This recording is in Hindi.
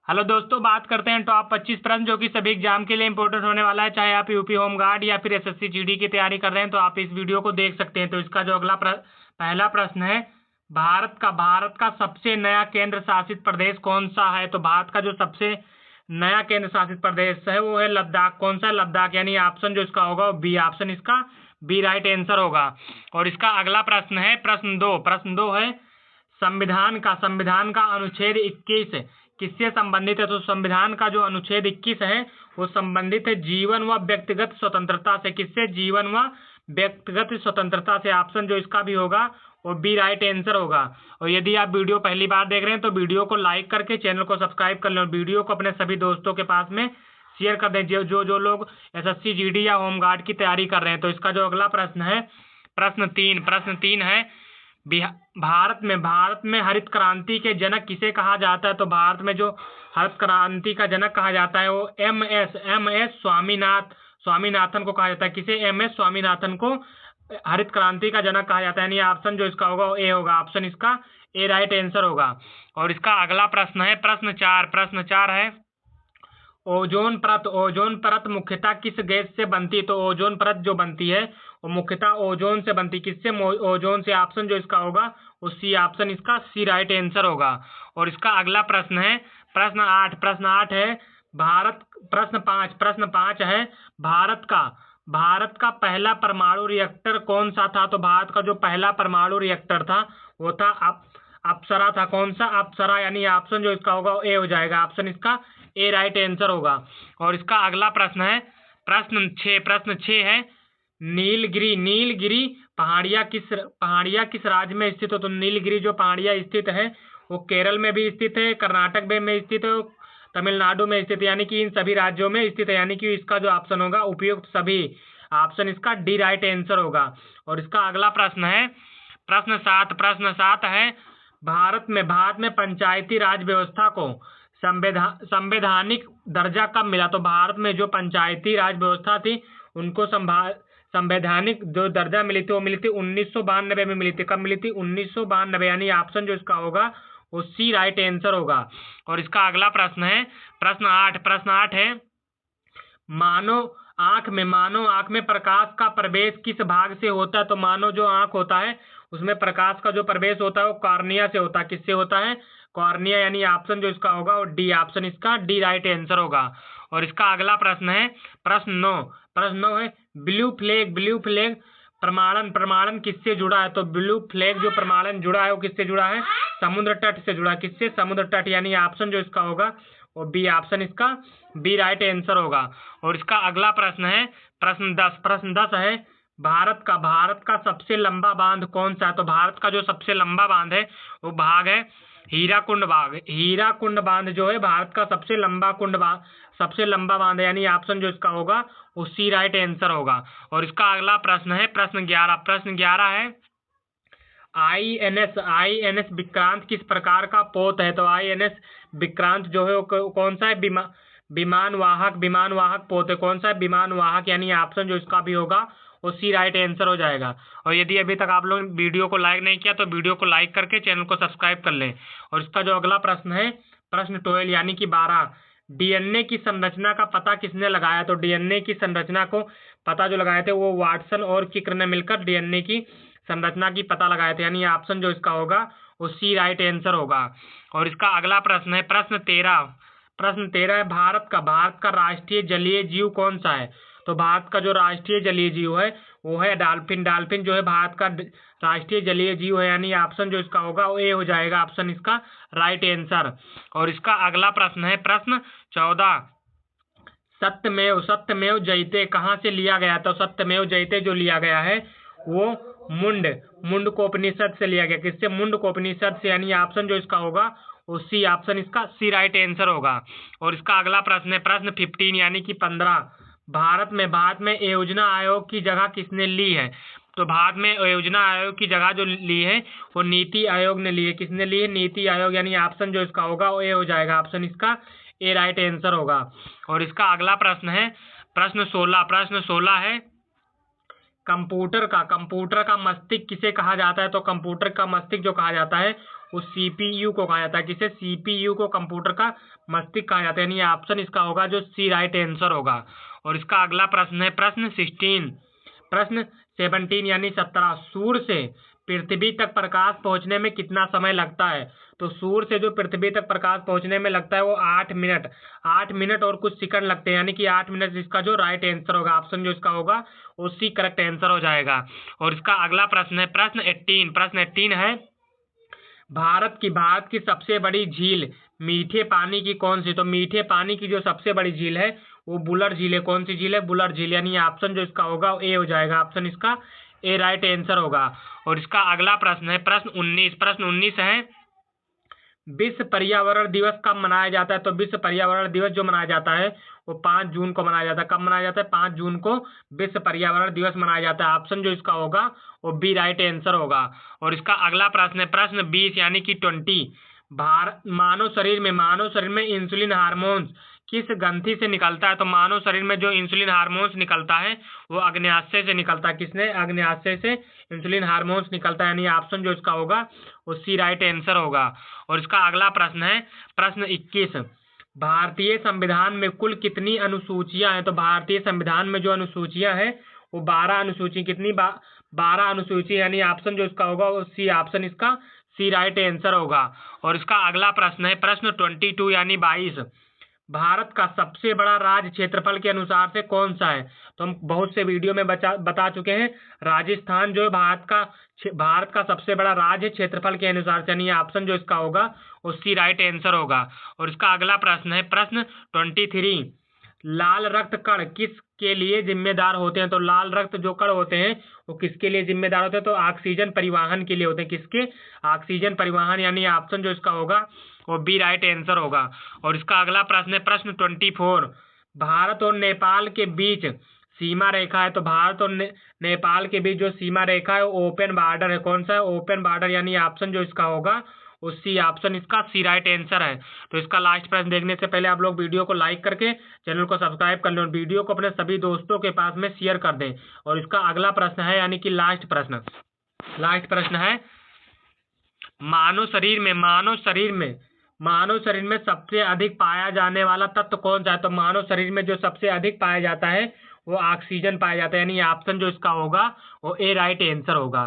हेलो दोस्तों, बात करते हैं टॉप 25 प्रश्न जो कि सभी एग्जाम के लिए इंपॉर्टेंट होने वाला है। चाहे आप यूपी होमगार्ड या फिर एसएससी जीडी की तैयारी कर रहे हैं तो आप इस वीडियो को देख सकते हैं। तो इसका जो पहला प्रश्न है, भारत का सबसे नया केंद्र शासित प्रदेश कौन सा है? तो भारत का जो सबसे नया केंद्र शासित प्रदेश है वो है लद्दाख। कौन सा? लद्दाख। यानी ऑप्शन जो इसका होगा वो बी, ऑप्शन इसका बी राइट आंसर होगा। और इसका अगला प्रश्न है प्रश्न दो है, संविधान का अनुच्छेद 21 किससे संबंधित है? तो संविधान का जो अनुच्छेद 21 है वो संबंधित है जीवन व व्यक्तिगत स्वतंत्रता से। किससे? जीवन व व्यक्तिगत स्वतंत्रता से। ऑप्शन जो इसका भी होगा वो बी राइट आंसर होगा। और यदि आप वीडियो पहली बार देख रहे हैं तो वीडियो को लाइक करके चैनल को सब्सक्राइब कर लें और वीडियो को अपने सभी दोस्तों के पास में शेयर कर दें जो लोग एसएससी जीडी या होमगार्ड की तैयारी कर रहे हैं। तो इसका जो अगला प्रश्न है, प्रश्न तीन है, भारत में हरित क्रांति के जनक किसे कहा जाता है? तो भारत में जो हरित क्रांति का जनक कहा जाता है वो एम एस स्वामीनाथन को कहा जाता है। किसे? एम एस स्वामीनाथन को हरित क्रांति का जनक कहा जाता है। यानी ऑप्शन जो इसका होगा वो ए होगा। ऑप्शन इसका ए राइट आंसर होगा। और इसका अगला प्रश्न है प्रश्न चार है, ओजोन परत मुख्यतः किस गैस से बनती है? तो ओजोन परत जो बनती है वो मुख्यतः ओजोन से बनती है। किससे? ओजोन से। ऑप्शन जो इसका होगा वो सी, ऑप्शन इसका सी राइट आंसर होगा। और इसका अगला प्रश्न है प्रश्न आठ है, प्रश्न पाँच है, भारत का पहला परमाणु रिएक्टर कौन सा था? तो भारत का जो पहला परमाणु रिएक्टर था वो था अप्सरा था। कौन सा? अप्सरा। यानी ऑप्शन जो इसका होगा वो ए हो जाएगा। ऑप्शन इसका ए राइट आंसर होगा। और इसका अगला प्रश्न है प्रश्न छः है, नीलगिरी पहाड़ियाँ किस राज्य में स्थित हो? तो नीलगिरी जो पहाड़ियाँ स्थित है वो केरल में भी स्थित है, कर्नाटक में स्थित है, तमिलनाडु में स्थित है। यानी कि इन सभी राज्यों में स्थित है। यानी कि इसका जो ऑप्शन होगा उपयुक्त सभी, ऑप्शन इसका डी राइट आंसर होगा। और इसका अगला प्रश्न है प्रश्न सात है, भारत में पंचायती राज व्यवस्था को संवैधानिक दर्जा कब मिला? तो भारत में जो पंचायती राज व्यवस्था थी उनको संवैधानिक जो दर्जा मिली थी वो मिली थी 1992 में मिली थी। कब मिली थी? 1992। यानी ऑप्शन जो इसका होगा वो सी राइट आंसर होगा। और इसका अगला प्रश्न है प्रश्न आठ है, मानव आंख में प्रकाश का प्रवेश किस भाग से होता है? तो मानव जो आंख होता है उसमें प्रकाश का जो प्रवेश होता है वो कॉर्निया से होता है। किससे होता है? कॉर्निया। यानी ऑप्शन जो इसका होगा वो डी, ऑप्शन इसका डी राइट आंसर होगा। और इसका अगला प्रश्न है प्रश्न नौ है, ब्लू फ्लैग प्रमाणन किससे जुड़ा है? तो ब्लू फ्लैग जो प्रमाणन जुड़ा है वो किससे जुड़ा है? समुद्र तट से जुड़ा है। किससे? समुद्र तट। यानी ऑप्शन जो इसका होगा वो बी, ऑप्शन इसका बी राइट आंसर होगा। और इसका अगला प्रश्न है प्रश्न 10 है, भारत का सबसे लंबा बांध कौन सा है? तो भारत का जो सबसे लंबा बांध है वो भाग है हीराकुंड बांध जो है भारत का सबसे लंबा बांध है। यानी ऑप्शन जो इसका होगा वो सी राइट आंसर होगा। और इसका अगला प्रश्न है प्रश्न 11 है, आईएनएस विक्रांत किस प्रकार का पोत है? तो आईएनएस विक्रांत जो है वो कौन सा है? विमान वाहक पोत है। कौन सा है? विमान वाहक। यानी ऑप्शन जो इसका भी होगा वो सी राइट आंसर हो जाएगा। और यदि अभी तक आप लोग वीडियो को लाइक नहीं किया तो वीडियो को लाइक करके चैनल को सब्सक्राइब कर लें। और इसका जो अगला प्रश्न है प्रश्न 12 यानी कि 12, डीएनए की संरचना का पता किसने लगाया? तो डीएनए की संरचना को पता जो लगाए थे वो वाटसन और क्रिक ने मिलकर डीएनए की संरचना की पता लगाए थे। यानी ऑप्शन जो इसका होगा वो सी राइट आंसर होगा। और इसका अगला प्रश्न है प्रश्न 13 है, भारत का राष्ट्रीय जलीय जीव कौन सा है? तो भारत का जो राष्ट्रीय जलीय जीव है वो है डॉल्फिन जो है भारत का राष्ट्रीय जलीय जीव है। यानी ऑप्शन जो इसका होगा वो ए हो जाएगा। ऑप्शन इसका राइट आंसर। और इसका अगला प्रश्न है प्रश्न 14, सत्यमेव जयते कहाँ से लिया गया? तो सत्यमेव जयते जो लिया गया है वो मुंडकोपनिषद से लिया गया। किससे? मुंडकोपनिषद से। यानी ऑप्शन जो इसका होगा वो सी, ऑप्शन इसका सी राइट आंसर होगा। और इसका अगला प्रश्न है प्रश्न 15 यानी कि 15, भारत में योजना आयोग की जगह किसने ली है? तो भारत में योजना आयोग की जगह जो ली है वो नीति आयोग ने ली है। किसने ली है? नीति आयोग। यानी ऑप्शन जो इसका होगा वो ए हो जाएगा। ऑप्शन इसका ए राइट आंसर होगा। और इसका अगला प्रश्न है प्रश्न 16 है, कंप्यूटर का मस्तिष्क किसे कहा जाता है? तो कंप्यूटर का मस्तिष्क जो कहा जाता है उस CPU को कहा जाता है। किसे? CPU को, कंप्यूटर का मस्तिष्क कहा जाता है। यानी ऑप्शन इसका होगा जो सी राइट आंसर होगा। और इसका अगला प्रश्न है प्रश्न 17 यानी 17। सूर्य से पृथ्वी तक प्रकाश पहुंचने में कितना समय लगता है? तो सूर्य से जो पृथ्वी तक प्रकाश पहुंचने में लगता है वो 8 मिनट और कुछ सेकंड लगते हैं। यानी कि 8 मिनट इसका जो राइट आंसर होगा, ऑप्शन जो इसका होगा वो सी करेक्ट आंसर हो जाएगा। और इसका अगला प्रश्न है प्रश्न 18 है भारत की सबसे बड़ी झील मीठे पानी की कौन सी? तो मीठे पानी की जो सबसे बड़ी झील है वो बुलर झील है। कौन सी झील है? बुलर झील। यानी ऑप्शन जो इसका होगा वो ए हो जाएगा। ऑप्शन इसका ए राइट आंसर होगा। और इसका अगला प्रश्न है प्रश्न 19 है विश्व पर्यावरण दिवस कब मनाया जाता है? तो विश्व पर्यावरण दिवस जो मनाया जाता है वो 5 जून को मनाया जाता है। कब मनाया जाता है? 5 जून को विश्व पर्यावरण दिवस मनाया जाता है। ऑप्शन जो इसका होगा वो बी राइट आंसर होगा। और इसका अगला प्रश्न है प्रश्न 20 यानी कि 20। मानव शरीर में इंसुलिन हार्मोन्स किस ग्रंथि से निकलता है? तो मानव शरीर में जो इंसुलिन हार्मोन्स निकलता है वो अग्न्याशय से निकलता है। किसने? अग्न्याशय से इंसुलिन हार्मोन्स निकलता है। यानी ऑप्शन जो इसका होगा वो सी राइट आंसर होगा। और इसका अगला प्रश्न है प्रश्न 21। भारतीय संविधान में कुल कितनी अनुसूचियां हैं? तो भारतीय संविधान में जो अनुसूचियां हैं वो 12 अनुसूची। कितनी? 12 अनुसूची। यानी ऑप्शन जो इसका होगा वो सी, ऑप्शन इसका सी राइट आंसर होगा। और इसका अगला प्रश्न है प्रश्न 22 यानी 22। भारत का सबसे बड़ा राज्य क्षेत्रफल के अनुसार से कौन सा है? तो हम बहुत से वीडियो में बता चुके हैं। राजस्थान जो है भारत का सबसे बड़ा राज्य क्षेत्रफल के अनुसार से। यानी ऑप्शन जो इसका होगा उसकी राइट आंसर होगा। और इसका अगला प्रश्न है प्रश्न 23। लाल रक्त कण किसके लिए जिम्मेदार होते हैं? तो लाल रक्त जो कण होते हैं वो किसके लिए जिम्मेदार होते हैं? तो ऑक्सीजन परिवहन के लिए होते हैं। किसके? ऑक्सीजन परिवहन। यानी ऑप्शन जो इसका होगा वो बी राइट आंसर होगा। और इसका अगला प्रश्न है प्रश्न 24। भारत और नेपाल के बीच सीमा रेखा है। तो भारत और नेपाल के बीच जो सीमा रेखा है वो ओपन बॉर्डर है। कौन सा है? Open border. यानी ऑप्शन जो इसका होगा उसी, ऑप्शन इसका सी राइट आंसर है। तो इसका लास्ट प्रश्न देखने से पहले आप लोग वीडियो को लाइक करके चैनल को सब्सक्राइब कर लें और वीडियो को अपने सभी दोस्तों के पास में शेयर कर दें। और इसका अगला प्रश्न है यानी कि लास्ट प्रश्न है मानव शरीर में सबसे अधिक पाया जाने वाला तत्व कौन सा है? तो मानव शरीर में जो सबसे अधिक पाया जाता है वो ऑक्सीजन पाया जाता है। यानी ऑप्शन जो इसका होगा वो ए राइट आंसर होगा।